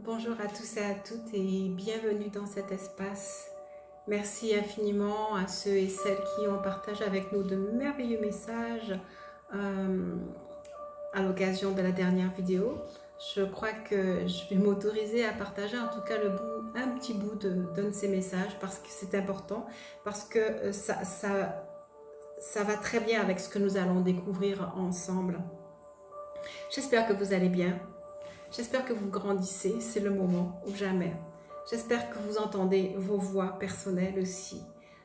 Bonjour à tous et à toutes et bienvenue dans cet espace. Merci infiniment à ceux et celles qui ont partagé avec nous de merveilleux messages à l'occasion de la dernière vidéo. Je crois que je vais m'autoriser à partager en tout cas un petit bout d'un de ces messages parce que c'est important, parce que ça va très bien avec ce que nous allons découvrir ensemble. J'espère que vous allez bien. J'espère que vous grandissez, c'est le moment ou jamais. J'espère que vous entendez vos voix personnelles aussi.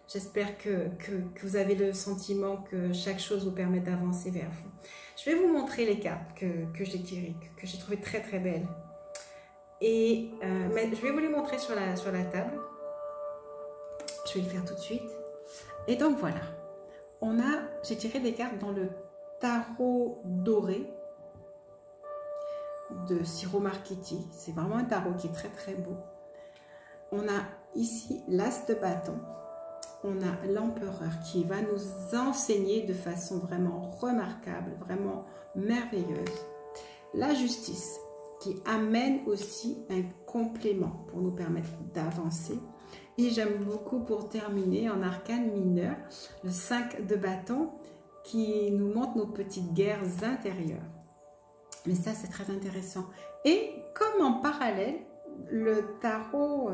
J'espère que vous avez le sentiment que chaque chose vous permet d'avancer vers vous. Je vais vous montrer les cartes que j'ai tirées, que j'ai trouvées très très belles. Et je vais vous les montrer sur la table. Je vais le faire tout de suite. Et donc voilà, j'ai tiré des cartes dans le tarot doré de Ciro Marchetti. C'est vraiment un tarot qui est très très beau. On a ici l'As de bâton, on a l'Empereur qui va nous enseigner de façon vraiment remarquable, vraiment merveilleuse. La Justice qui amène aussi un complément pour nous permettre d'avancer. Et j'aime beaucoup pour terminer en arcane mineur, le 5 de bâton qui nous montre nos petites guerres intérieures. Mais ça, c'est très intéressant. Et comme en parallèle, le tarot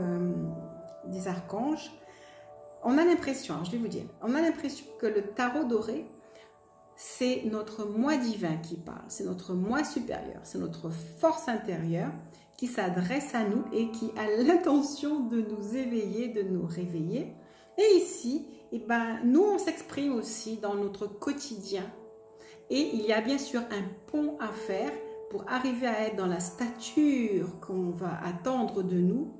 des archanges, on a l'impression, je vais vous dire, on a l'impression que le tarot doré, c'est notre moi divin qui parle, c'est notre moi supérieur, c'est notre force intérieure qui s'adresse à nous et qui a l'intention de nous éveiller, de nous réveiller. Et ici, nous, on s'exprime aussi dans notre quotidien. Et il y a bien sûr un pont à faire pour arriver à être dans la stature qu'on va attendre de nous.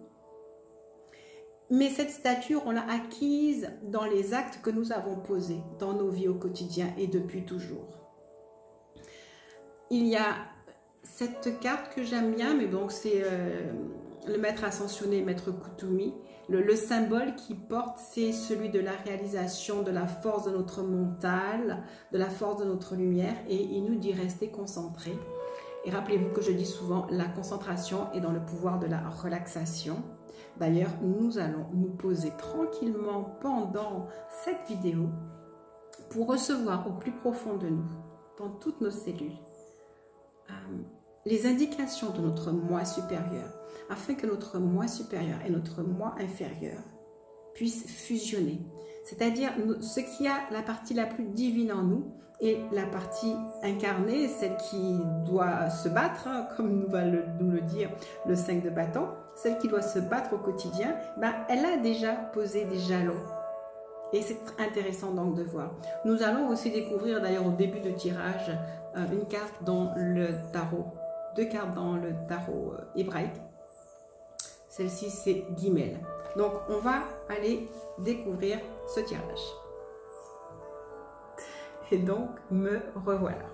Mais cette stature, on l'a acquise dans les actes que nous avons posés dans nos vies au quotidien et depuis toujours. Il y a cette carte que j'aime bien, mais donc c'est le maître ascensionné, maître Kuthumi. Le symbole qu'il porte, c'est celui de la réalisation de la force de notre mental, de la force de notre lumière, et il nous dit rester concentré. Et rappelez-vous que je dis souvent, la concentration est dans le pouvoir de la relaxation. D'ailleurs, nous allons nous poser tranquillement pendant cette vidéo pour recevoir au plus profond de nous, dans toutes nos cellules, les indications de notre moi supérieur, afin que notre moi supérieur et notre moi inférieur puissent fusionner. C'est-à-dire ce qui a la partie la plus divine en nous et la partie incarnée, celle qui doit se battre, comme nous va nous le dire le 5 de bâton, celle qui doit se battre au quotidien, elle a déjà posé des jalons. Et c'est intéressant donc de voir. Nous allons aussi découvrir d'ailleurs au début de tirage une carte dans le tarot, deux cartes dans le tarot hébraïque. Celle-ci, c'est Guimel. Donc, on va aller découvrir ce tirage. Et donc, me revoilà.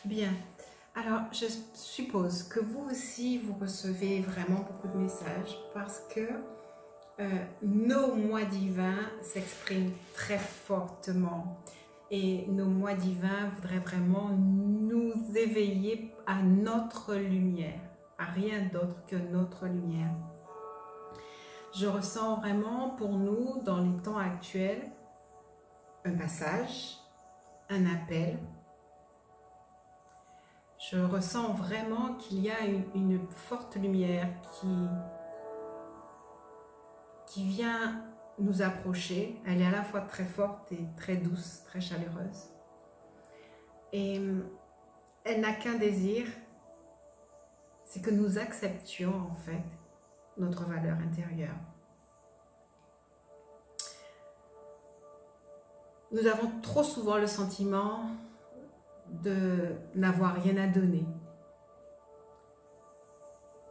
Bien. Alors, je suppose que vous aussi, vous recevez vraiment beaucoup de messages parce que nos moi divins s'expriment très fortement. Et nos moi divins voudraient vraiment nous éveiller à notre lumière, à rien d'autre que notre lumière. Je ressens vraiment pour nous, dans les temps actuels, un passage, un appel. Je ressens vraiment qu'il y a une forte lumière qui vient nous approcher. Elle est à la fois très forte et très douce, très chaleureuse. Et elle n'a qu'un désir, c'est que nous acceptions en fait notre valeur intérieure. Nous avons trop souvent le sentiment de n'avoir rien à donner.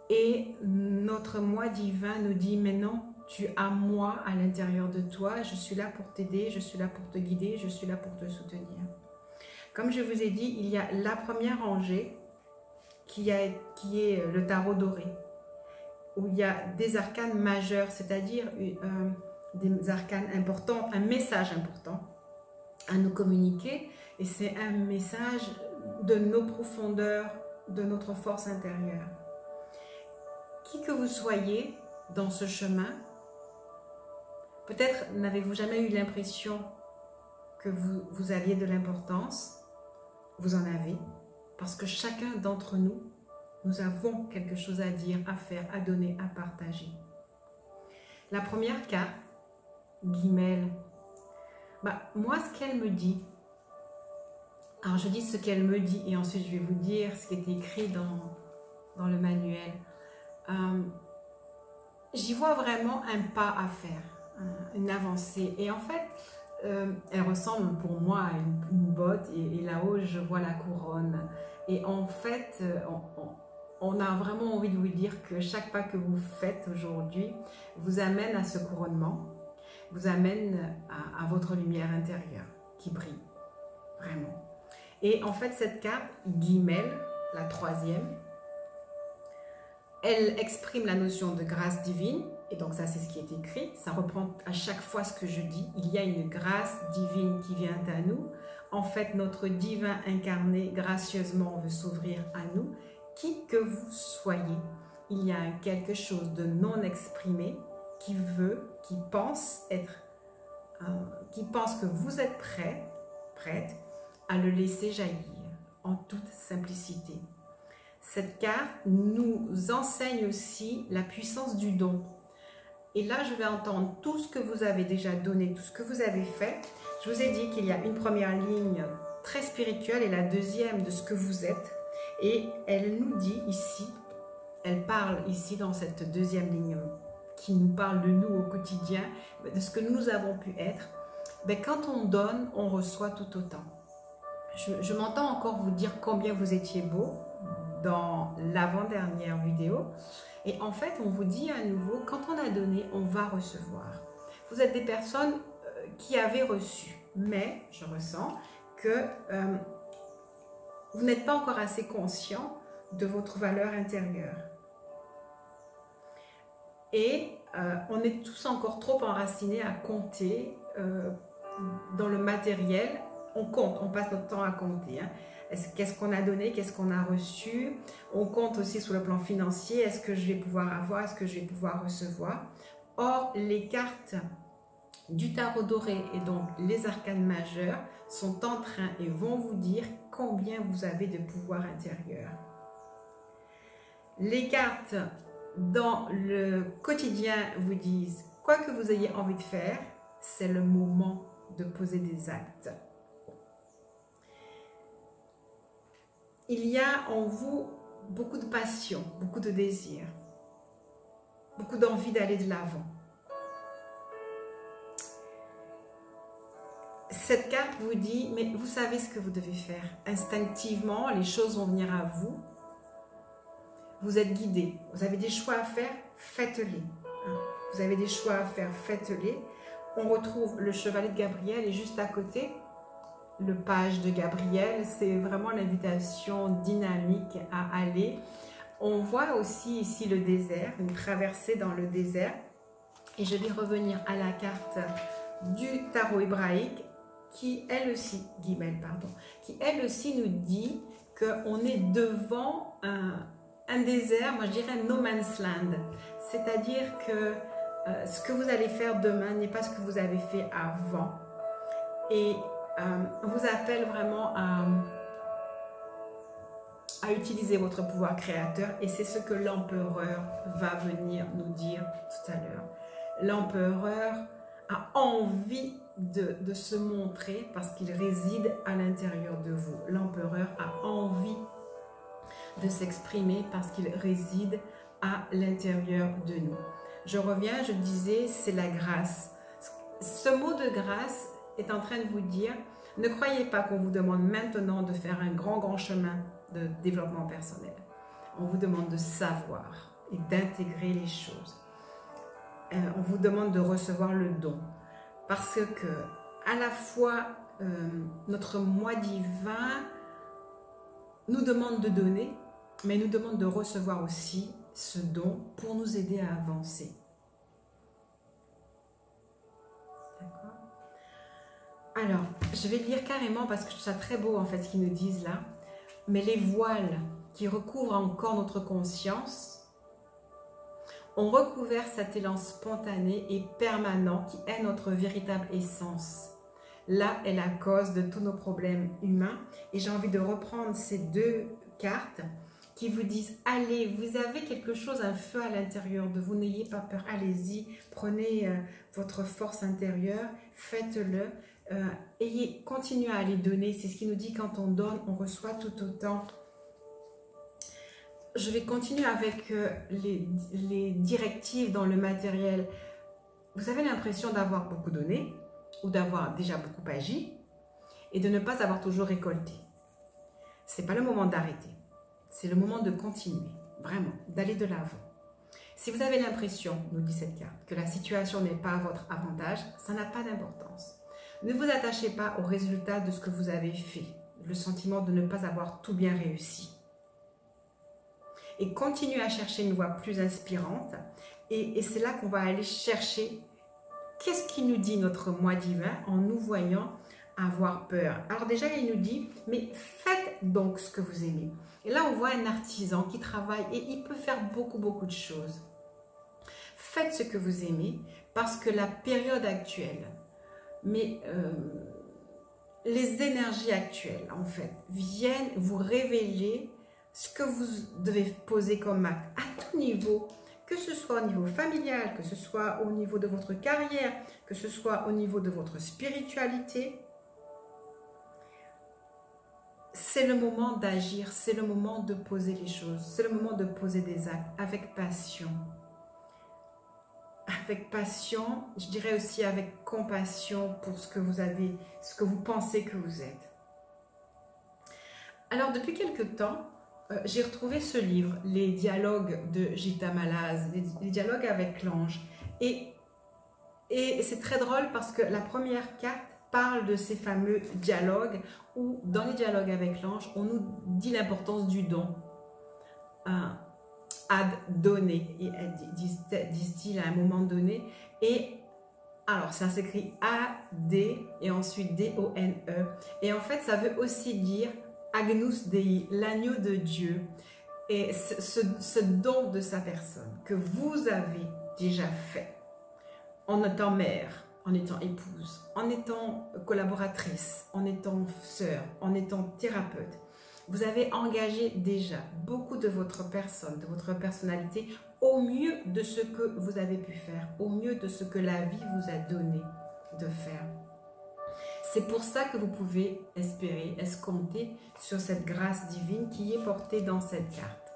Et notre moi divin nous dit, mais non, tu as moi à l'intérieur de toi, je suis là pour t'aider, je suis là pour te guider, je suis là pour te soutenir. Comme je vous ai dit, il y a la première rangée qui est le tarot doré, où il y a des arcanes majeurs, c'est-à-dire des arcanes importants, un message important à nous communiquer, et c'est un message de nos profondeurs de notre force intérieure. Qui que vous soyez dans ce chemin, peut-être n'avez-vous jamais eu l'impression que vous aviez de l'importance. Vous en avez, parce que chacun d'entre nous, nous avons quelque chose à dire, à faire, à donner, à partager. La première carte, Guimel, moi ce qu'elle me dit, alors je dis ce qu'elle me dit et ensuite je vais vous dire ce qui est écrit dans le manuel. J'y vois vraiment un pas à faire, une avancée. Et en fait, elle ressemble pour moi à une botte et là-haut, je vois la couronne. Et en fait, on a vraiment envie de vous dire que chaque pas que vous faites aujourd'hui vous amène à ce couronnement, vous amène à votre lumière intérieure qui brille, vraiment. Et en fait, cette carte, Guimel, la troisième, elle exprime la notion de grâce divine. Et donc ça, c'est ce qui est écrit. Ça reprend à chaque fois ce que je dis. Il y a une grâce divine qui vient à nous. En fait, notre divin incarné gracieusement veut s'ouvrir à nous. Qui que vous soyez, il y a quelque chose de non exprimé qui pense que vous êtes prête à le laisser jaillir en toute simplicité. Cette carte nous enseigne aussi la puissance du don. Et là, je vais entendre tout ce que vous avez déjà donné, tout ce que vous avez fait. Je vous ai dit qu'il y a une première ligne très spirituelle et la deuxième de ce que vous êtes. Et elle nous dit ici, elle parle ici dans cette deuxième ligne qui nous parle de nous au quotidien, de ce que nous avons pu être. Quand on donne, on reçoit tout autant. Je m'entends encore vous dire combien vous étiez beau dans l'avant-dernière vidéo. Et en fait, on vous dit à nouveau, quand on a donné, on va recevoir. Vous êtes des personnes qui avaient reçu, mais je ressens que vous n'êtes pas encore assez conscient de votre valeur intérieure. Et on est tous encore trop enracinés à compter dans le matériel. On compte, on passe notre temps à compter. Qu'est-ce qu'on a donné, qu'est-ce qu'on a reçu. On compte aussi sur le plan financier. Est-ce que je vais pouvoir avoir, est-ce que je vais pouvoir recevoir. Or, les cartes du tarot doré et donc les arcanes majeurs sont en train et vont vous dire combien vous avez de pouvoir intérieur. Les cartes dans le quotidien vous disent quoi que vous ayez envie de faire, c'est le moment de poser des actes. Il y a en vous beaucoup de passion, beaucoup de désir, beaucoup d'envie d'aller de l'avant. Cette carte vous dit, mais vous savez ce que vous devez faire. Instinctivement, les choses vont venir à vous. Vous êtes guidé. Vous avez des choix à faire, faites-les. Vous avez des choix à faire, faites-les. On retrouve le chevalier de Gabriel et juste à côté, le page de Gabriel. C'est vraiment l'invitation dynamique à aller. On voit aussi ici le désert, une traversée dans le désert. Et je vais revenir à la carte du tarot hébraïque qui elle aussi, Guimel, pardon, qui elle aussi nous dit qu'on est devant un désert, moi je dirais no man's land. C'est-à-dire que ce que vous allez faire demain n'est pas ce que vous avez fait avant. Et on vous appelle vraiment à utiliser votre pouvoir créateur. Et c'est ce que l'empereur va venir nous dire tout à l'heure. L'empereur a envie de se montrer parce qu'il réside à l'intérieur de vous. L'empereur a envie de s'exprimer parce qu'il réside à l'intérieur de nous. Je reviens, je disais, c'est la grâce. Ce mot de grâce est en train de vous dire, ne croyez pas qu'on vous demande maintenant de faire un grand chemin de développement personnel. On vous demande de savoir et d'intégrer les choses. On vous demande de recevoir le don. Parce que à la fois, notre moi divin nous demande de donner, mais nous demande de recevoir aussi ce don pour nous aider à avancer. D'accord? Alors, je vais lire carrément parce que je trouve ça très beau en fait ce qu'ils nous disent là. Mais les voiles qui recouvre encore notre conscience ont recouvert cet élan spontané et permanent qui est notre véritable essence. Là est la cause de tous nos problèmes humains. Et j'ai envie de reprendre ces deux cartes qui vous disent, allez, vous avez quelque chose, un feu à l'intérieur de vous, n'ayez pas peur, allez-y, prenez votre force intérieure, faites-le, continuez à les donner. C'est ce qui nous dit, quand on donne, on reçoit tout autant. Je vais continuer avec les directives dans le matériel. Vous avez l'impression d'avoir beaucoup donné, ou d'avoir déjà beaucoup agi, et de ne pas avoir toujours récolté. Ce n'est pas le moment d'arrêter, c'est le moment de continuer, vraiment, d'aller de l'avant. Si vous avez l'impression, nous dit cette carte, que la situation n'est pas à votre avantage, ça n'a pas d'importance. Ne vous attachez pas au résultat de ce que vous avez fait, le sentiment de ne pas avoir tout bien réussi. Et continuez à chercher une voie plus inspirante, et c'est là qu'on va aller chercher qu'est-ce qui nous dit notre moi divin en nous voyant avoir peur. Alors déjà, il nous dit, mais faites donc ce que vous aimez. Et là, on voit un artisan qui travaille et il peut faire beaucoup de choses. Faites ce que vous aimez parce que la période actuelle, les énergies actuelles, en fait, viennent vous révéler ce que vous devez poser comme acte à tout niveau. Que ce soit au niveau familial, que ce soit au niveau de votre carrière, que ce soit au niveau de votre spiritualité. C'est le moment d'agir, c'est le moment de poser les choses, c'est le moment de poser des actes avec passion. Avec passion, je dirais aussi avec compassion pour ce que vous avez, ce que vous pensez que vous êtes. Alors depuis quelque temps, j'ai retrouvé ce livre, Les dialogues de Gita Malaz, les dialogues avec l'ange. Et c'est très drôle parce que la première carte parle de ces fameux dialogues où, dans les dialogues avec l'ange, on nous dit l'importance du don. Ad donner, disent-ils à un moment donné. Et alors, ça s'écrit A-D et ensuite D-O-N-E. Et en fait, ça veut aussi dire Agnus Dei, l'agneau de Dieu, et ce don de sa personne que vous avez déjà fait en étant mère, en étant épouse, en étant collaboratrice, en étant sœur, en étant thérapeute. Vous avez engagé déjà beaucoup de votre personne, de votre personnalité au mieux de ce que vous avez pu faire, au mieux de ce que la vie vous a donné de faire. C'est pour ça que vous pouvez espérer, escompter sur cette grâce divine qui est portée dans cette carte.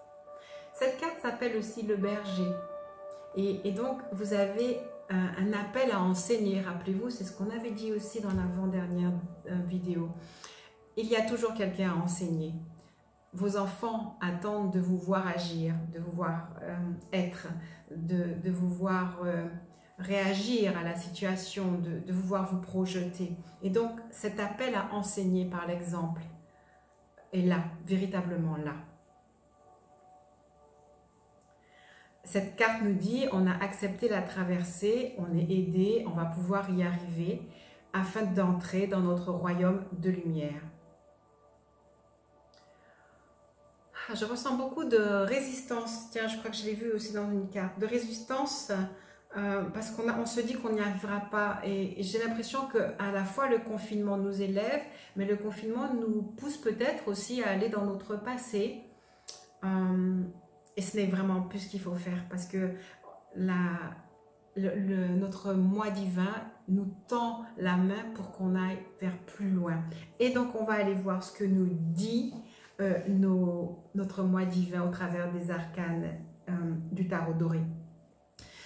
Cette carte s'appelle aussi le berger. Et donc, vous avez un appel à enseigner. Rappelez-vous, c'est ce qu'on avait dit aussi dans l'avant-dernière vidéo. Il y a toujours quelqu'un à enseigner. Vos enfants attendent de vous voir agir, de vous voir être, de vous voir réagir à la situation, de vous voir vous projeter. Et donc, cet appel à enseigner par l'exemple est là, véritablement là. Cette carte nous dit, on a accepté la traversée, on est aidé, on va pouvoir y arriver afin d'entrer dans notre royaume de lumière. Je ressens beaucoup de résistance. Tiens, je crois que je l'ai vu aussi dans une carte. De résistance parce qu'on se dit qu'on n'y arrivera pas. Et j'ai l'impression qu'à la fois le confinement nous élève, mais le confinement nous pousse peut-être aussi à aller dans notre passé. Et ce n'est vraiment plus ce qu'il faut faire parce que notre moi divin nous tend la main pour qu'on aille vers plus loin. Et donc, on va aller voir ce que nous dit notre moi divin au travers des arcanes du tarot doré.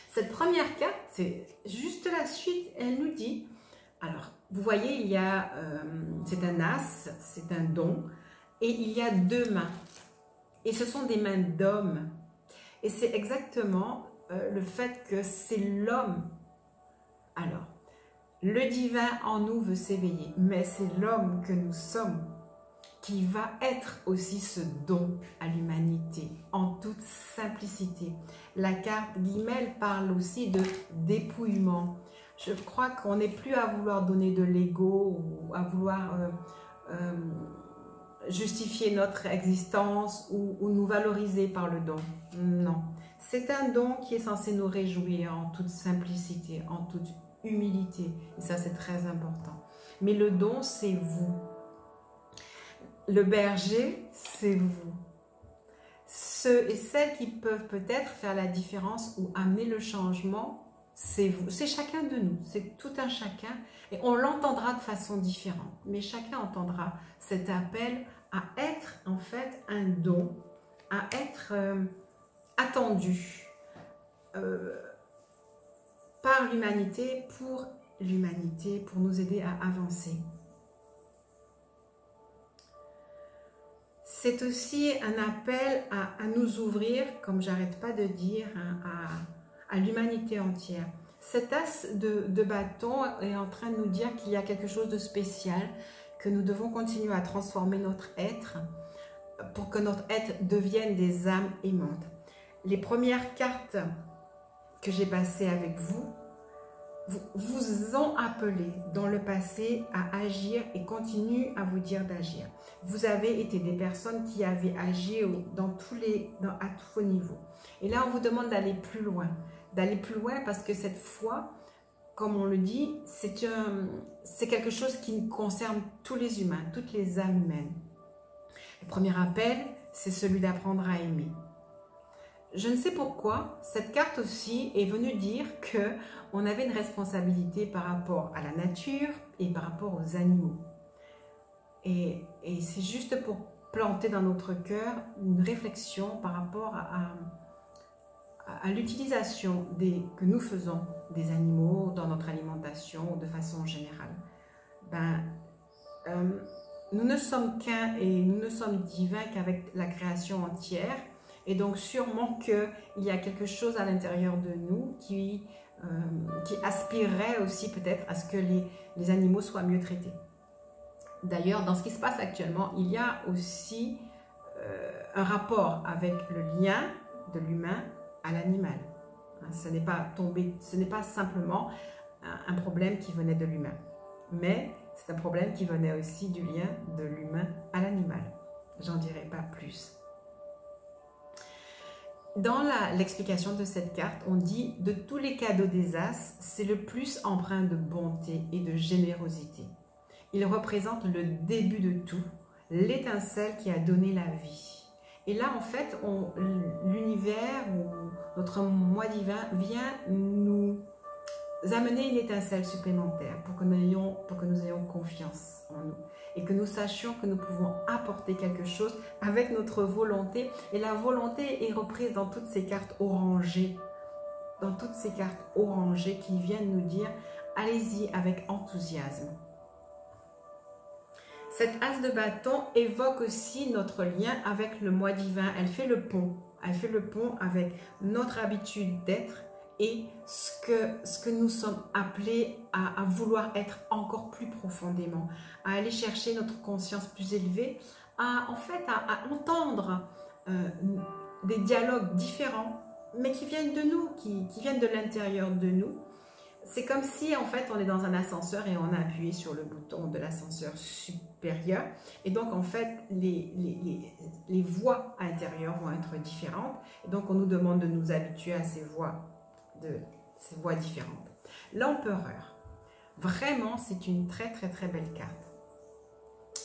Cette première carte, c'est juste la suite. Elle nous dit, alors, vous voyez, c'est un as, c'est un don, et il y a deux mains. Et ce sont des mains d'homme. Et c'est exactement le fait que c'est l'homme. Alors, le divin en nous veut s'éveiller, mais c'est l'homme que nous sommes qui va être aussi ce don à l'humanité, en toute simplicité. La carte Guimel parle aussi de dépouillement. Je crois qu'on n'est plus à vouloir donner de l'ego ou à vouloir justifier notre existence ou nous valoriser par le don. Non. C'est un don qui est censé nous réjouir en toute simplicité, en toute humilité. Et ça, c'est très important. Mais le don, c'est vous. Le berger, c'est vous. Ceux et celles qui peuvent peut-être faire la différence ou amener le changement, c'est vous. C'est chacun de nous. C'est tout un chacun. Et on l'entendra de façon différente. Mais chacun entendra cet appel à être en fait un don, à être attendu par l'humanité, pour nous aider à avancer. C'est aussi un appel à nous ouvrir, comme j'arrête pas de dire, à l'humanité entière. Cet as de bâton est en train de nous dire qu'il y a quelque chose de spécial, que nous devons continuer à transformer notre être pour que notre être devienne des âmes aimantes. Les premières cartes que j'ai passées avec vous ont appelé dans le passé à agir et continuent à vous dire d'agir. Vous avez été des personnes qui avaient agi à tous vos niveaux. Et là, on vous demande d'aller plus loin parce que cette foi, comme on le dit, c'est quelque chose qui concerne tous les humains, toutes les âmes humaines. Le premier appel, c'est celui d'apprendre à aimer. Je ne sais pourquoi, cette carte aussi est venue dire qu'on avait une responsabilité par rapport à la nature et par rapport aux animaux. Et c'est juste pour planter dans notre cœur une réflexion par rapport à l'utilisation que nous faisons des animaux dans notre alimentation de façon générale. Nous ne sommes qu'un et nous ne sommes divins qu'avec la création entière. Et donc sûrement qu'il y a quelque chose à l'intérieur de nous qui aspirerait aussi peut-être à ce que les animaux soient mieux traités. D'ailleurs, dans ce qui se passe actuellement, il y a aussi un rapport avec le lien de l'humain à l'animal. Ce n'est pas simplement un problème qui venait de l'humain, mais c'est un problème qui venait aussi du lien de l'humain à l'animal. J'en dirai pas plus. Dans l'explication de cette carte, on dit de tous les cadeaux des As, c'est le plus empreint de bonté et de générosité. Il représente le début de tout, l'étincelle qui a donné la vie. Et là, en fait, l'univers ou notre moi divin vient nous amener une étincelle supplémentaire pour que nous ayons confiance en nous et que nous sachions que nous pouvons apporter quelque chose avec notre volonté. Et la volonté est reprise dans toutes ces cartes orangées, qui viennent nous dire allez-y avec enthousiasme. Cette as de bâton évoque aussi notre lien avec le moi divin. Elle fait le pont avec notre habitude d'être et ce que nous sommes appelés à vouloir être encore plus profondément, à aller chercher notre conscience plus élevée, à entendre des dialogues différents, mais qui viennent de nous, qui viennent de l'intérieur de nous. C'est comme si en fait on est dans un ascenseur et on a appuyé sur le bouton de l'ascenseur supérieur et donc en fait les voix intérieures vont être différentes et donc on nous demande de nous habituer à ces voix différentes. L'empereur, vraiment c'est une très très très belle carte.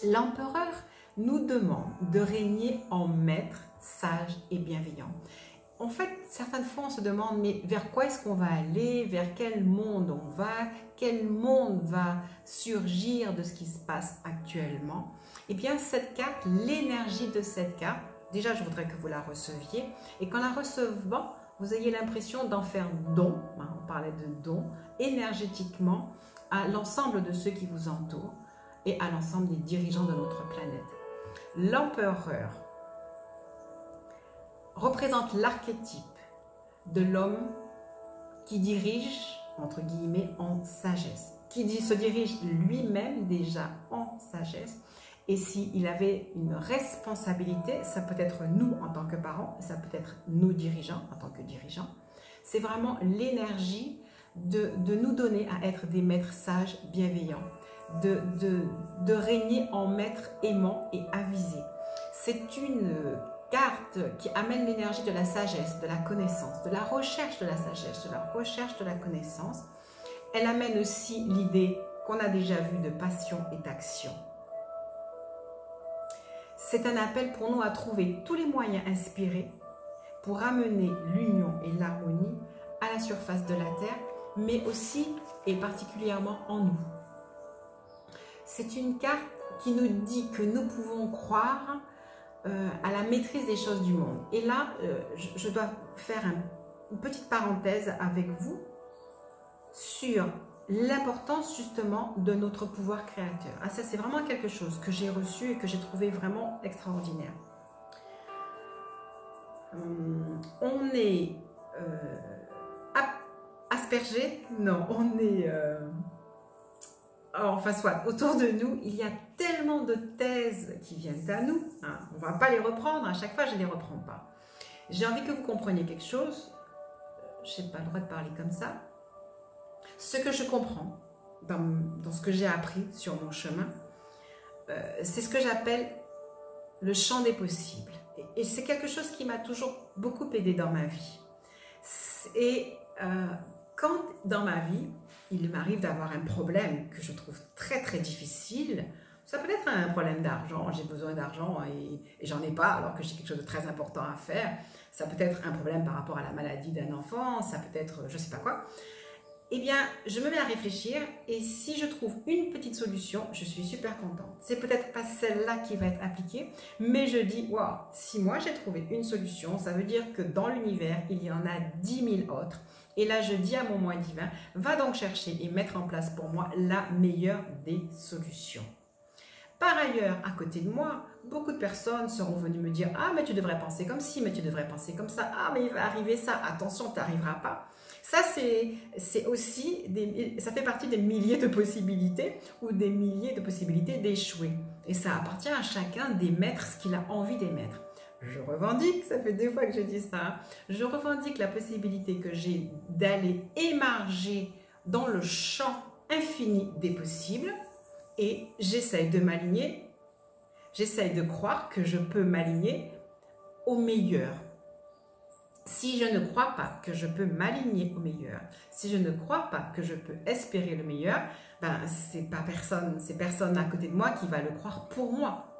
L'empereur nous demande de régner en maître sage et bienveillant. En fait, certaines fois, on se demande, mais vers quoi est-ce qu'on va aller? Vers quel monde on va? Quel monde va surgir de ce qui se passe actuellement? Eh bien, cette carte, l'énergie de cette carte, déjà, je voudrais que vous la receviez. Et qu'en la recevant, vous ayez l'impression d'en faire don, on parlait de don, énergétiquement, à l'ensemble de ceux qui vous entourent et à l'ensemble des dirigeants de notre planète. L'empereur représente l'archétype de l'homme qui dirige, entre guillemets, en sagesse, qui se dirige lui-même déjà en sagesse. Et s'il avait une responsabilité, ça peut être nous en tant que parents, ça peut être nos dirigeants en tant que dirigeants. C'est vraiment l'énergie de nous donner à être des maîtres sages, bienveillants. de régner en maître aimant et avisé. C'est une carte qui amène l'énergie de la sagesse, de la connaissance, de la recherche de la sagesse, de la recherche de la connaissance. Elle amène aussi l'idée qu'on a déjà vue de passion et d'action. C'est un appel pour nous à trouver tous les moyens inspirés pour amener l'union et l'harmonie à la surface de la Terre, mais aussi et particulièrement en nous. C'est une carte qui nous dit que nous pouvons croire à la maîtrise des choses du monde. Et là, je dois faire une petite parenthèse avec vous sur l'importance justement de notre pouvoir créateur. Ah, ça, c'est vraiment quelque chose que j'ai reçu et que j'ai trouvé vraiment extraordinaire. On est aspergé, non, on est... enfin soit, autour de nous, il y a tellement de thèses qui viennent à nous. Hein. On ne va pas les reprendre, à chaque fois je ne les reprends pas. J'ai envie que vous compreniez quelque chose. Je n'ai pas le droit de parler comme ça. Ce que je comprends dans ce que j'ai appris sur mon chemin, c'est ce que j'appelle le champ des possibles. Et c'est quelque chose qui m'a toujours beaucoup aidé dans ma vie. Et quand dans ma vie, il m'arrive d'avoir un problème que je trouve très très difficile, ça peut être un problème d'argent, j'ai besoin d'argent et j'en ai pas alors que j'ai quelque chose de très important à faire. Ça peut être un problème par rapport à la maladie d'un enfant, ça peut être je sais pas quoi. Eh bien, je me mets à réfléchir et si je trouve une petite solution, je suis super contente. C'est peut-être pas celle-là qui va être appliquée, mais je dis, waouh, si moi j'ai trouvé une solution, ça veut dire que dans l'univers, il y en a 10 000 autres. Et là, je dis à mon moi divin, va donc chercher et mettre en place pour moi la meilleure des solutions. Par ailleurs, à côté de moi, beaucoup de personnes seront venues me dire, ah, mais tu devrais penser comme ci, mais tu devrais penser comme ça, ah, mais il va arriver ça, attention, tu n'arriveras pas. Ça, c'est aussi, ça fait partie des milliers de possibilités ou des milliers de possibilités d'échouer. Et ça appartient à chacun d'émettre ce qu'il a envie d'émettre. Je revendique, ça fait 2 fois que je dis ça, je revendique la possibilité que j'ai d'aller émarger dans le champ infini des possibles et j'essaye de m'aligner, j'essaye de croire que je peux m'aligner au meilleur. Si je ne crois pas que je peux m'aligner au meilleur, si je ne crois pas que je peux espérer le meilleur, ben c'est personne à côté de moi qui va le croire pour moi.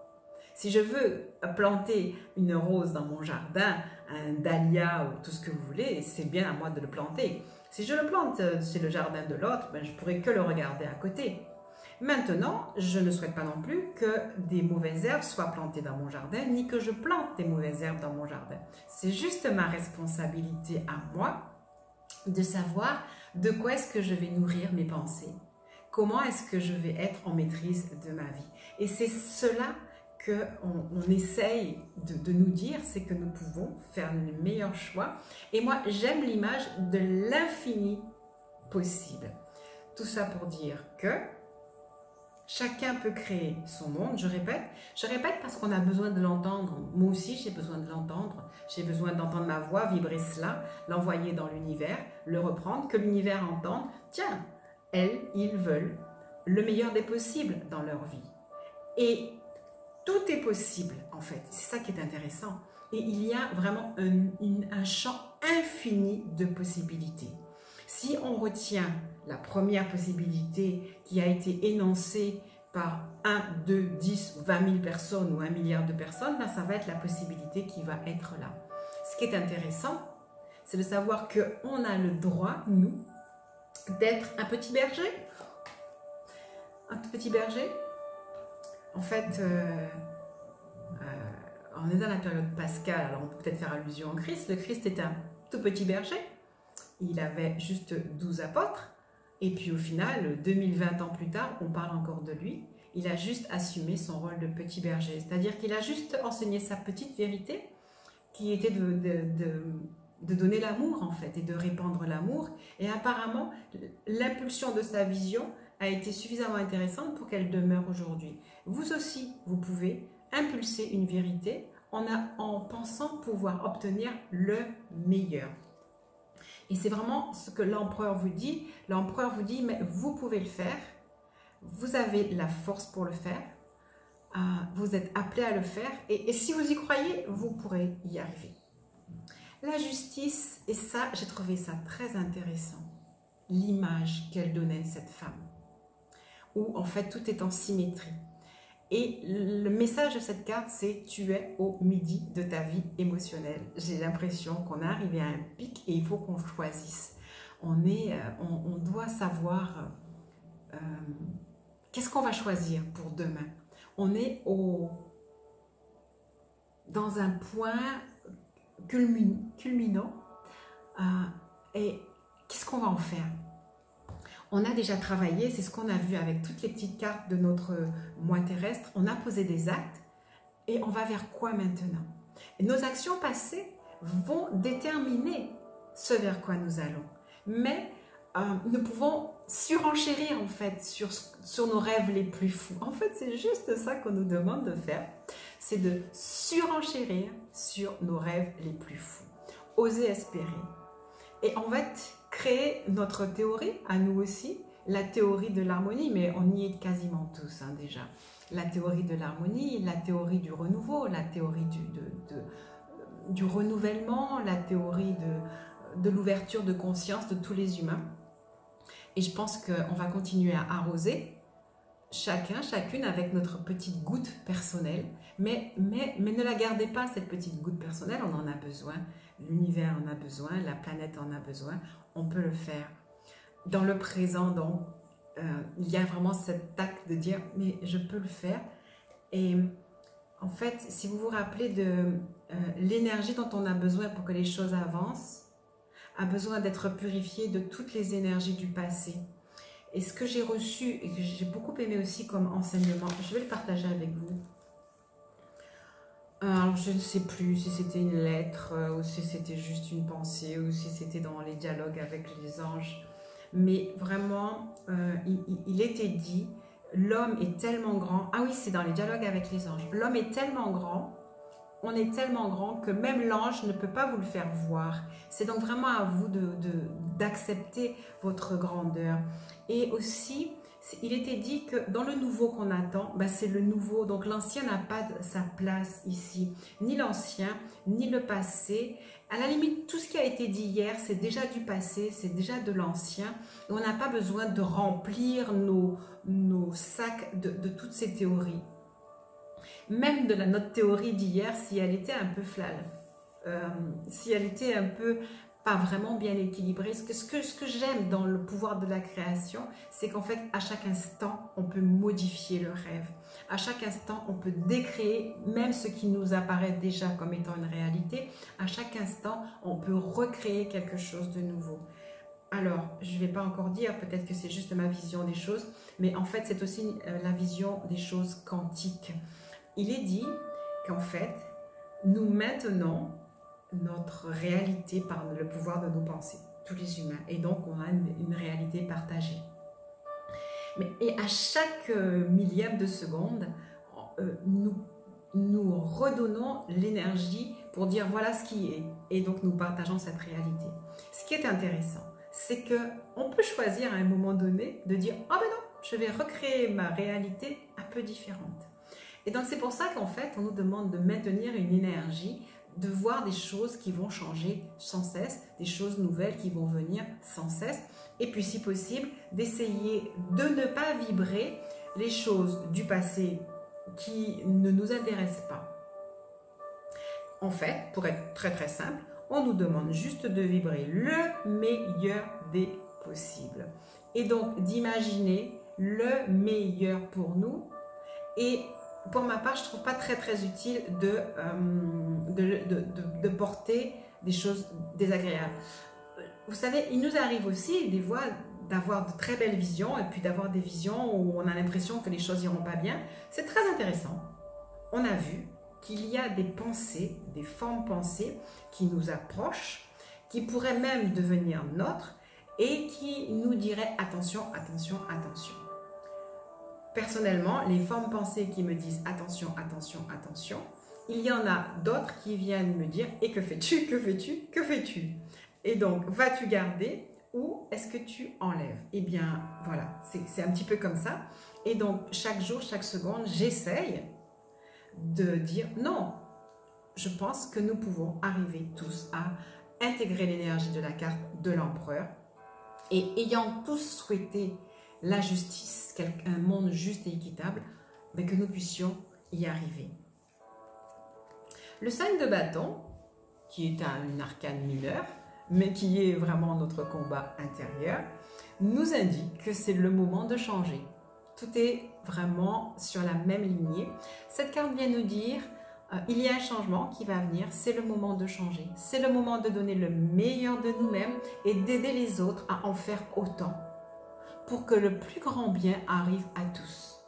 Si je veux planter une rose dans mon jardin, un dahlia ou tout ce que vous voulez, c'est bien à moi de le planter. Si je le plante chez le jardin de l'autre, ben je ne pourrai que le regarder à côté. Maintenant, je ne souhaite pas non plus que des mauvaises herbes soient plantées dans mon jardin, ni que je plante des mauvaises herbes dans mon jardin. C'est juste ma responsabilité à moi de savoir de quoi est-ce que je vais nourrir mes pensées. Comment est-ce que je vais être en maîtrise de ma vie. Et c'est cela qu'on essaye de nous dire, c'est que nous pouvons faire le meilleur choix. Et moi, j'aime l'image de l'infini possible. Tout ça pour dire que chacun peut créer son monde, je répète parce qu'on a besoin de l'entendre. Moi aussi, j'ai besoin de l'entendre. J'ai besoin d'entendre ma voix, vibrer cela, l'envoyer dans l'univers, le reprendre, que l'univers entende. Tiens, elles, ils veulent le meilleur des possibles dans leur vie. Et tout est possible, en fait. C'est ça qui est intéressant. Et il y a vraiment un champ infini de possibilités. Si on retient la première possibilité qui a été énoncée par 1, 2, 10, 20 000 personnes ou 1 milliard de personnes, ben ça va être la possibilité qui va être là. Ce qui est intéressant, c'est de savoir qu'on a le droit, nous, d'être un petit berger. Un tout petit berger. En fait, on est dans la période pascale, alors on peut peut-être faire allusion au Christ. Le Christ était un tout petit berger. Il avait juste 12 apôtres. Et puis au final, 2020 ans plus tard, on parle encore de lui. Il a juste assumé son rôle de petit berger. C'est-à-dire qu'il a juste enseigné sa petite vérité, qui était de donner l'amour en fait, et de répandre l'amour. Et apparemment, l'impulsion de sa vision a été suffisamment intéressante pour qu'elle demeure aujourd'hui. Vous aussi, vous pouvez impulser une vérité en pensant pouvoir obtenir le meilleur. Et c'est vraiment ce que l'empereur vous dit. L'empereur vous dit, mais vous pouvez le faire. vous avez la force pour le faire, vous êtes appelé à le faire, et si vous y croyez, vous pourrez y arriver. La justice, et ça, j'ai trouvé ça très intéressant, l'image qu'elle donnait, cette femme, où en fait tout est en symétrie. Et le message de cette carte, c'est « Tu es au midi de ta vie émotionnelle ». J'ai l'impression qu'on est arrivé à un pic et il faut qu'on choisisse. On doit savoir qu'est-ce qu'on va choisir pour demain. On est dans un point culminant et qu'est-ce qu'on va en faire? On a déjà travaillé, c'est ce qu'on a vu avec toutes les petites cartes de notre mois terrestre. On a posé des actes et on va vers quoi maintenant? Et nos actions passées vont déterminer ce vers quoi nous allons. Mais nous pouvons surenchérir en fait sur nos rêves les plus fous. En fait, c'est juste ça qu'on nous demande de faire. C'est de surenchérir sur nos rêves les plus fous. Oser espérer. Et on va créer notre théorie, à nous aussi, la théorie de l'harmonie, mais on y est quasiment tous déjà. La théorie de l'harmonie, la théorie du renouveau, la théorie du renouvellement, la théorie de l'ouverture de conscience de tous les humains. Et je pense qu'on va continuer à arroser chacune avec notre petite goutte personnelle, mais ne la gardez pas, cette petite goutte personnelle, on en a besoin, l'univers en a besoin, la planète en a besoin, on peut le faire. Dans le présent, donc, il y a vraiment cet acte de dire, mais je peux le faire. Et en fait, si vous vous rappelez de l'énergie dont on a besoin pour que les choses avancent, a besoin d'être purifiée de toutes les énergies du passé. Et ce que j'ai reçu et que j'ai beaucoup aimé aussi comme enseignement, je vais le partager avec vous. Alors, je ne sais plus si c'était une lettre ou si c'était juste une pensée ou si c'était dans les dialogues avec les anges. Mais vraiment, il était dit, l'homme est tellement grand. Ah oui, c'est dans les dialogues avec les anges. L'homme est tellement grand, on est tellement grand que même l'ange ne peut pas vous le faire voir. C'est donc vraiment à vous d'accepter votre grandeur. Et aussi, il était dit que dans le nouveau qu'on attend, c'est le nouveau. Donc l'ancien n'a pas sa place ici. Ni l'ancien, ni le passé. À la limite, tout ce qui a été dit hier, c'est déjà du passé, c'est déjà de l'ancien. Et on n'a pas besoin de remplir nos sacs de toutes ces théories. Même de notre théorie d'hier, si elle était un peu si elle était un peu pas vraiment bien équilibrée, ce que j'aime dans le pouvoir de la création, c'est qu'en fait, à chaque instant, on peut modifier le rêve. À chaque instant, on peut décréer même ce qui nous apparaît déjà comme étant une réalité. À chaque instant, on peut recréer quelque chose de nouveau. Alors, je ne vais pas encore dire, peut-être que c'est juste ma vision des choses, mais en fait, c'est aussi la vision des choses quantiques. Il est dit qu'en fait, nous maintenons notre réalité par le pouvoir de nos pensées, tous les humains. Et donc, on a une réalité partagée. Et à chaque millième de seconde, nous redonnons l'énergie pour dire voilà ce qui est. Et donc, nous partageons cette réalité. Ce qui est intéressant, c'est qu'on peut choisir à un moment donné de dire « Ah ben non, je vais recréer ma réalité un peu différente ». Et donc, c'est pour ça qu'en fait, on nous demande de maintenir une énergie, de voir des choses qui vont changer sans cesse, des choses nouvelles qui vont venir sans cesse. Et puis, si possible, d'essayer de ne pas vibrer les choses du passé qui ne nous intéressent pas. En fait, pour être très très simple, on nous demande juste de vibrer le meilleur des possibles. Et donc, d'imaginer le meilleur pour nous. Et pour ma part, je ne trouve pas très très utile de porter des choses désagréables. Vous savez, il nous arrive aussi des fois d'avoir de très belles visions et puis d'avoir des visions où on a l'impression que les choses n'iront pas bien. C'est très intéressant. On a vu qu'il y a des pensées, des formes pensées qui nous approchent, qui pourraient même devenir nôtres et qui nous diraient attention, attention, attention. Personnellement, les formes pensées qui me disent attention, attention, attention, il y en a d'autres qui viennent me dire et que fais-tu, que fais-tu, que fais-tu? Et donc, vas-tu garder ou est-ce que tu enlèves? Eh bien, voilà, c'est un petit peu comme ça. Et donc, chaque jour, chaque seconde, j'essaye de dire non. Je pense que nous pouvons arriver tous à intégrer l'énergie de la carte de l'empereur. Et ayant tous souhaité la justice, un monde juste et équitable, mais que nous puissions y arriver. Le 5 de bâton, qui est un arcane mineur, mais qui est vraiment notre combat intérieur, nous indique que c'est le moment de changer. Tout est vraiment sur la même lignée. Cette carte vient nous dire, il y a un changement qui va venir, c'est le moment de changer. C'est le moment de donner le meilleur de nous-mêmes et d'aider les autres à en faire autant, pour que le plus grand bien arrive à tous.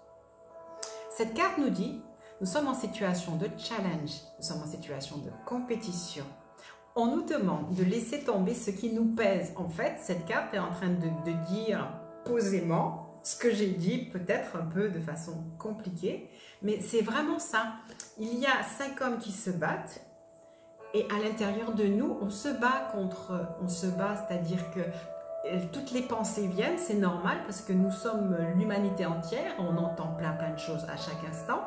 Cette carte nous dit, nous sommes en situation de challenge, nous sommes en situation de compétition. On nous demande de laisser tomber ce qui nous pèse. En fait, cette carte est en train de dire posément ce que j'ai dit, peut-être un peu de façon compliquée, mais c'est vraiment ça. Il y a 5 hommes qui se battent et à l'intérieur de nous, on se bat, c'est-à-dire que toutes les pensées viennent, c'est normal parce que nous sommes l'humanité entière, on entend plein de choses à chaque instant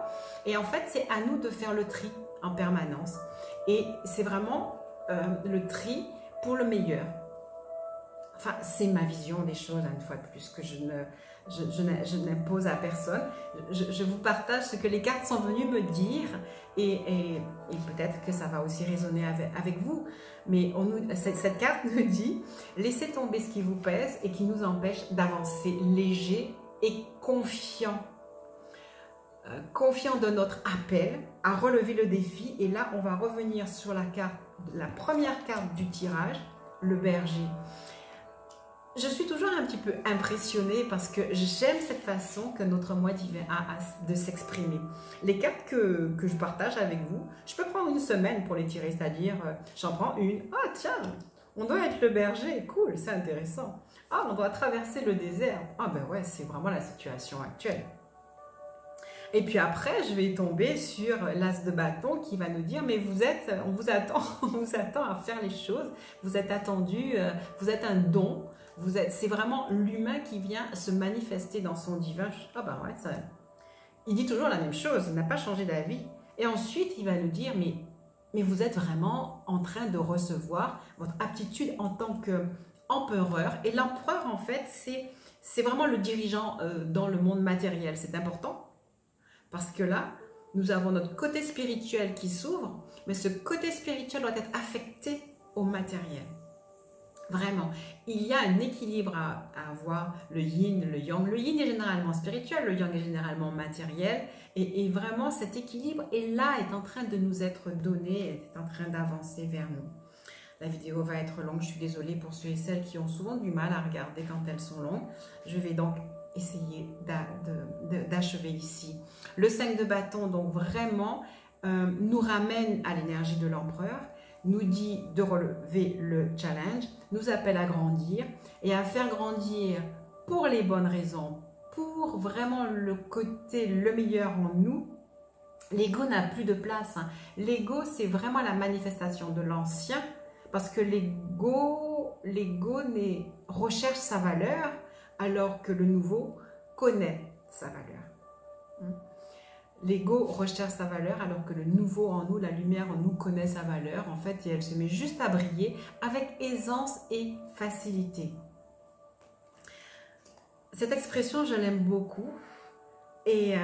et en fait, c'est à nous de faire le tri en permanence et c'est vraiment le tri pour le meilleur. Enfin, c'est ma vision des choses, une fois de plus, que je n'impose à personne. Je vous partage ce que les cartes sont venues me dire et peut-être que ça va aussi résonner avec vous. Mais cette carte nous dit, laissez tomber ce qui vous pèse et qui nous empêche d'avancer léger et confiant. Confiant de notre appel à relever le défi. Et là, on va revenir sur la première carte du tirage, le berger. Je suis toujours un petit peu impressionnée parce que j'aime cette façon que notre moi divin a de s'exprimer. Les cartes que je partage avec vous, je peux prendre une semaine pour les tirer, c'est-à-dire j'en prends une. Ah tiens, on doit être le berger, cool, c'est intéressant. Ah, on doit traverser le désert. Ah ben ouais, c'est vraiment la situation actuelle. Et puis après, je vais tomber sur l'as de bâton qui va nous dire, mais on vous attend à faire les choses, vous êtes attendu, vous êtes un don, c'est vraiment l'humain qui vient se manifester dans son divin. Ah ben ouais, il dit toujours la même chose, il n'a pas changé d'avis. Et ensuite, il va nous dire, mais vous êtes vraiment en train de recevoir votre aptitude en tant qu'empereur. Et l'empereur, en fait, c'est vraiment le dirigeant dans le monde matériel. C'est important. Parce que là, nous avons notre côté spirituel qui s'ouvre, mais ce côté spirituel doit être affecté au matériel. Vraiment, il y a un équilibre à avoir, le yin, le yang. Le yin est généralement spirituel, le yang est généralement matériel. Et vraiment, cet équilibre est là, est en train de nous être donné, est en train d'avancer vers nous. La vidéo va être longue, je suis désolée pour ceux et celles qui ont souvent du mal à regarder quand elles sont longues. Je vais donc essayer d'achever ici. Le 5 de bâton, donc vraiment, nous ramène à l'énergie de l'empereur, nous dit de relever le challenge, nous appelle à grandir et à faire grandir pour les bonnes raisons, pour vraiment le côté le meilleur en nous. L'ego n'a plus de place. Hein. L'ego, c'est vraiment la manifestation de l'ancien, parce que l'ego recherche sa valeur, alors que le nouveau connaît sa valeur. L'ego recherche sa valeur, alors que le nouveau en nous, la lumière en nous connaît sa valeur, en fait, et elle se met juste à briller avec aisance et facilité. Cette expression, je l'aime beaucoup, et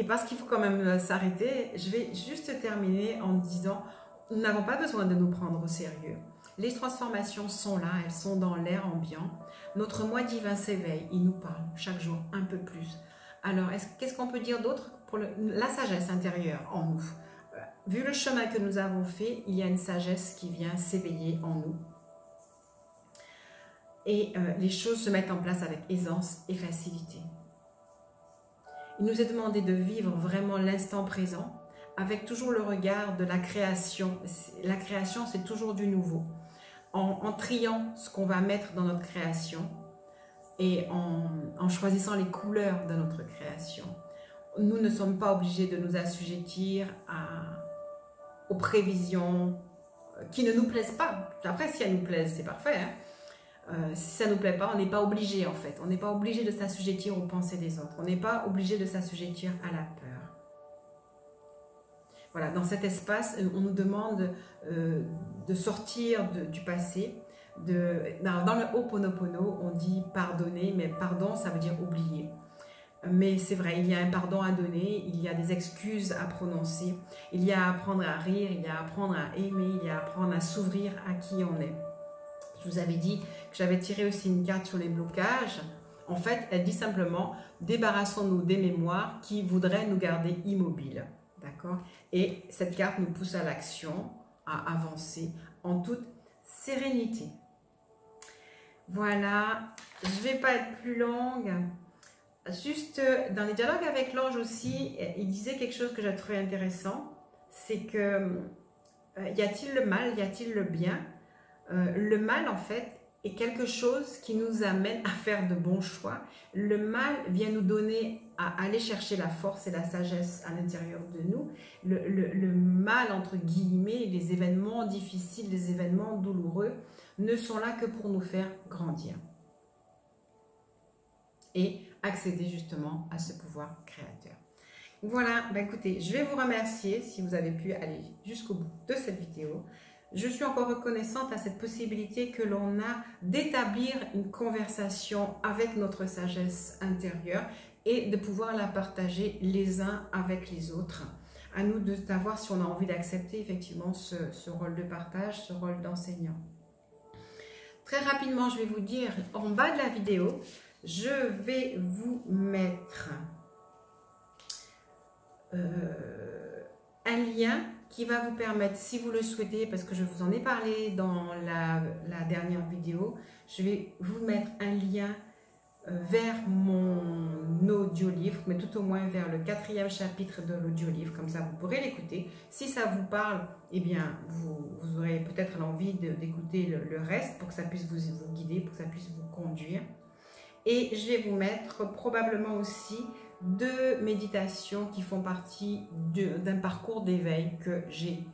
parce qu'il faut quand même s'arrêter, je vais juste terminer en disant, nous n'avons pas besoin de nous prendre au sérieux. Les transformations sont là, elles sont dans l'air ambiant. Notre moi divin s'éveille, il nous parle chaque jour un peu plus. Alors, qu'est-ce qu'on peut dire d'autre pour la sagesse intérieure en nous? Vu le chemin que nous avons fait, il y a une sagesse qui vient s'éveiller en nous. Et les choses se mettent en place avec aisance et facilité. Il nous est demandé de vivre vraiment l'instant présent, avec toujours le regard de la création. La création, c'est toujours du nouveau. En triant ce qu'on va mettre dans notre création et en choisissant les couleurs de notre création. Nous ne sommes pas obligés de nous assujettir aux prévisions qui ne nous plaisent pas. Après, si elles nous plaisent, c'est parfait, hein? Si ça ne nous plaît pas, on n'est pas obligé en fait. On n'est pas obligé de s'assujettir aux pensées des autres. On n'est pas obligé de s'assujettir à la peur. Voilà, dans cet espace, on nous demande de sortir du passé. Dans le Ho'oponopono, on dit pardonner, mais pardon, ça veut dire oublier. Mais c'est vrai, il y a un pardon à donner, il y a des excuses à prononcer, il y a à apprendre à rire, il y a à apprendre à aimer, il y a à apprendre à s'ouvrir à qui on est. Je vous avais dit que j'avais tiré aussi une carte sur les blocages. En fait, elle dit simplement « Débarrassons-nous des mémoires qui voudraient nous garder immobiles. » D'accord? Et cette carte nous pousse à l'action, à avancer en toute sérénité. Voilà, je ne vais pas être plus longue. Juste dans les dialogues avec l'ange aussi, il disait quelque chose que j'ai trouvé intéressant. C'est que, y a-t-il le mal, y a-t-il le bien? Le mal, en fait, est quelque chose qui nous amène à faire de bons choix. Le mal vient nous donner à aller chercher la force et la sagesse à l'intérieur de nous. Le mal, entre guillemets, les événements difficiles, les événements douloureux, ne sont là que pour nous faire grandir. Et accéder justement à ce pouvoir créateur. Voilà, ben écoutez, je vais vous remercier si vous avez pu aller jusqu'au bout de cette vidéo. Je suis encore reconnaissante à cette possibilité que l'on a d'établir une conversation avec notre sagesse intérieure et de pouvoir la partager les uns avec les autres. À nous de savoir si on a envie d'accepter effectivement ce rôle de partage, ce rôle d'enseignant. Très rapidement, je vais vous dire en bas de la vidéo, je vais vous mettre un lien qui va vous permettre, si vous le souhaitez, parce que je vous en ai parlé dans la dernière vidéo, je vais vous mettre un lien vers mon audio-livre, mais tout au moins vers le 4e chapitre de l'audio-livre, comme ça vous pourrez l'écouter. Si ça vous parle, eh bien, vous aurez peut-être l'envie d'écouter le reste pour que ça puisse vous guider, pour que ça puisse vous conduire. Et je vais vous mettre probablement aussi 2 méditations qui font partie d'un parcours d'éveil que j'ai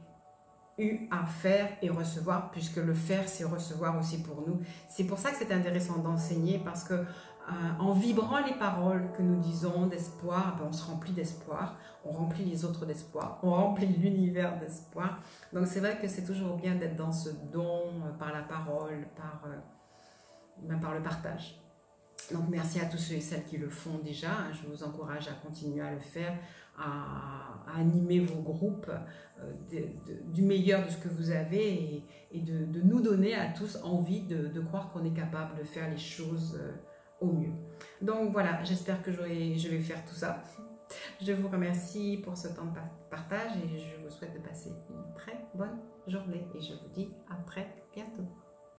eu à faire et recevoir, puisque le faire, c'est recevoir aussi pour nous. C'est pour ça que c'est intéressant d'enseigner, parce que en vibrant les paroles que nous disons d'espoir, on se remplit d'espoir, on remplit les autres d'espoir, on remplit l'univers d'espoir. Donc c'est vrai que c'est toujours bien d'être dans ce don par la parole, par le partage. Donc merci à tous ceux et celles qui le font déjà. Je vous encourage à continuer à le faire, à animer vos groupes du meilleur de ce que vous avez et de nous donner à tous envie de croire qu'on est capable de faire les choses au mieux. Donc voilà, j'espère que je vais faire tout ça. Je vous remercie pour ce temps de partage et je vous souhaite de passer une très bonne journée et je vous dis à très